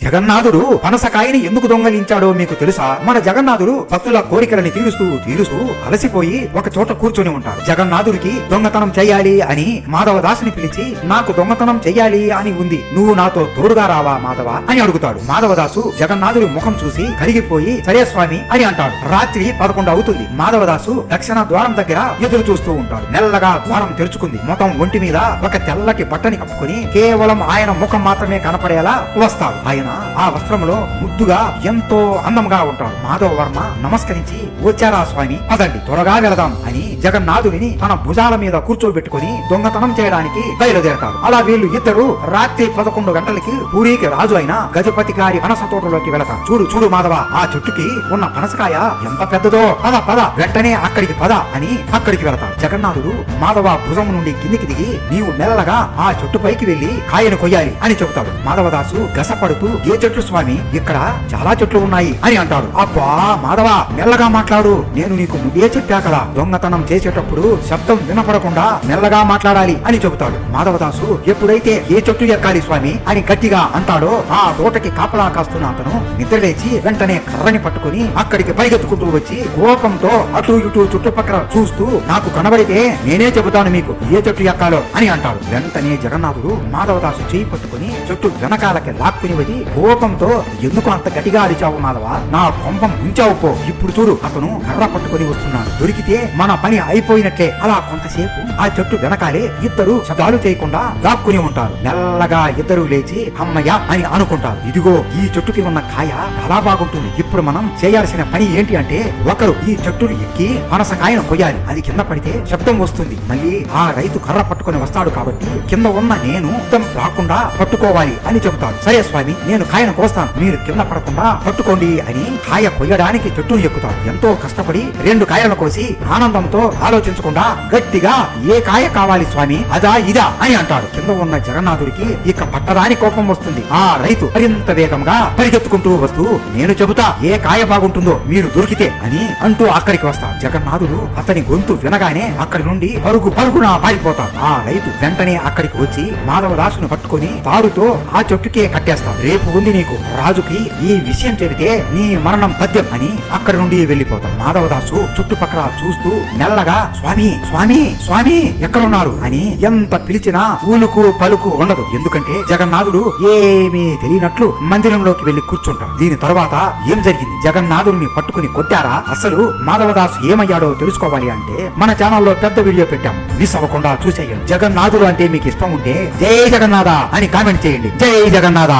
జగన్నాథుడు పనసకాయని ఎందుకు దొంగలించాడో మీకు తెలుసా? మన జగన్నాథుడు భక్తుల కోరికలని తీరుస్తూ అలసిపోయి ఒక చోట కూర్చొని ఉంటాడు. జగన్నాథుడికి దొంగతనం చెయ్యాలి అని మాధవదాసుని పిలిచి, నాకు దొంగతనం చెయ్యాలి అని ఉంది, నువ్వు నాతో తోడుగా రావా మాధవ అని అడుగుతాడు. మాధవదాసు జగన్నాథుడి ముఖం చూసి కరిగిపోయి సరే స్వామి అని అంటాడు. రాత్రి 11 అవుతుంది. మాధవదాసు దక్షిణ ద్వారం దగ్గర ఎదురు చూస్తూ ఉంటాడు. మెల్లగా ద్వారం తెరుచుకుంది. మొత్తం ఒంటి మీద ఒక తెల్లటి బట్టని కప్పుకొని కేవలం ఆయన ముఖం మాత్రమే కనపడేలా వస్తాడు. ఆయన ఆ వస్త్రంలో ముద్దుగా ఎంతో అందంగా ఉంటాడు. మాధవ వర్మ నమస్కరించి, వచ్చారా స్వామి, పదండి త్వరగా వెళదాం అని జగన్నాథుడిని తన భుజాల మీద కూర్చోబెట్టుకుని దొంగతనం చేయడానికి బయలుదేరతాడు. అలా వీళ్ళు ఇద్దరు రాత్రి 11 గంటలకి పూరికి రాజు అయిన గజపతి గారి పనస తోటలోకి వెళతారు. చూడు మాధవ, ఆ చెట్టుకి ఉన్న పనసకాయ ఎంత పెద్దదో, పద వెంటనే అక్కడికి పద అని అక్కడికి వెళతాడు. జగన్నాథుడు మాధవ భుజం నుండి కిందికి దిగి, నీవు మెల్లగా ఆ చెట్టు పైకి వెళ్లి కాయను కొయ్యాలి అని చెబుతాడు. మాధవదాసు గసపడుతూ, ఏ చెట్లు స్వామి, ఇక్కడ చాలా చెట్లు ఉన్నాయి అని అంటాడు. అబ్బా మాధవ, మెల్లగా మాట్లాడు, నేను నీకు ముందే చెప్పా కదా, దొంగతనం చేసేటప్పుడు శబ్దం వినపడకుండా మెల్లగా మాట్లాడాలి అని చెబుతాడు. మాధవదాసు ఎప్పుడైతే ఏ చెట్టు ఎక్కాలి స్వామి అని గట్టిగా అంటాడో, ఆ తోటకి కాపలా కాస్తున్న అతను నిద్రలేచి వెంటనే కర్రని పట్టుకుని అక్కడికి పరిగెత్తుకుంటూ వచ్చి కోపంతో అటు ఇటు చుట్టుపక్కల చూస్తూ, నాకు కనబడితే నేనే చెబుతాను మీకు ఏ చెట్టు ఎక్కాలో అని అంటాడు. వెంటనే జగన్నాథుడు మాధవదాసు చేయి పట్టుకుని చెట్టు వెనకాలకి లాక్కుని వచ్చి కోపంతో, ఎందుకు అంత గట్టిగా అరిచావు మాధవ, నా కొంపం ఉంచావు పో, ఇప్పుడు చూడు అతను కర్ర పట్టుకుని వస్తున్నాడు, దొరికితే మన పని అయిపోయినట్లే. అలా కొంతసేపు ఆ చెట్టు వెనకాలే ఇద్దరు శబ్దాలు చేయకుండా లాక్కుని ఉంటారు. మెల్లగా ఇద్దరు లేచి అమ్మయ్య అని అనుకుంటారు. ఇదిగో ఈ చెట్టుకి ఉన్న కాయ చాలా బాగుంటుంది, ఇప్పుడు మనం చేయాల్సిన పని ఏంటి అంటే, ఒకరు ఈ చెట్టును ఎక్కి పనసకాయను కొయ్యాలి, అది కింద పడితే శబ్దం వస్తుంది, మళ్ళీ ఆ రైతు కర్ర పట్టుకుని వస్తాడు కాబట్టి కింద ఉన్న నేను శబ్దం రాకుండా పట్టుకోవాలి అని చెబుతాడు. సరే స్వామి, నేను కాయను కోస్తాను, మీరు కింద పడకుండా పట్టుకోండి అని కాయ కొయ్యడానికి చెట్టును ఎక్కుతాడు. ఎంతో కష్టపడి 2 కాయలను కోసి ఆనందంతో ఆలోచించకుండా గట్టిగా, ఏ కాయ కావాలి స్వామి, అదా ఇదా అని అంటాడు. కింద ఉన్న జగన్నాథుడికి ఇక పట్టరాని కోపం వస్తుంది. ఆ రైతు మరింత వేగంగా పరిగెత్తుకుంటూ వస్తూ, నేను చెబుతా ఏ కాయ బాగుంటుందో మీరు దొరికితే అని అంటూ అక్కడికి వస్తాడు. జగన్నాథుడు అతని గొంతు వినగానే అక్కడి నుండి పరుగున పారిపోతాడు. ఆ రైతు వెంటనే అక్కడికి వచ్చి మాధవదాసును పట్టుకుని తాడుతో ఆ చెట్టుకే కట్టేస్తాడు. రేపు ఉంది నీకు, రాజుకి ఈ విషయం చెబితే నీ మరణం తథ్యం అని అక్కడి నుండి వెళ్లిపోతాడు. మాధవదాసు చుట్టుపక్కల చూస్తూ మెల్లగా, స్వామి స్వామి స్వామి ఎక్కడున్నారు అని ఎంత పిలిచినా ఊలుకు పలుకు ఉండదు. ఎందుకంటే జగన్నాథుడు ఏమీ తెలియనట్లు మందిరంలోకి వెళ్లి కూర్చుంటాడు. దీని తర్వాత ఏం జరిగింది, జగన్నాథుడిని పట్టుకుని కొట్టారా, అసలు మాధవదాసు ఏమయ్యాడో తెలుసుకోవాలి అంటే మన ఛానల్లో పెద్ద వీడియో పెట్టాం, మిస్ అవ్వకుండా చూసేయండి. జగన్నాథుడు అంటే మీకు ఇష్టం ఉంటే జై జగన్నాథ అని కామెంట్ చేయండి. జై జగన్నాథ.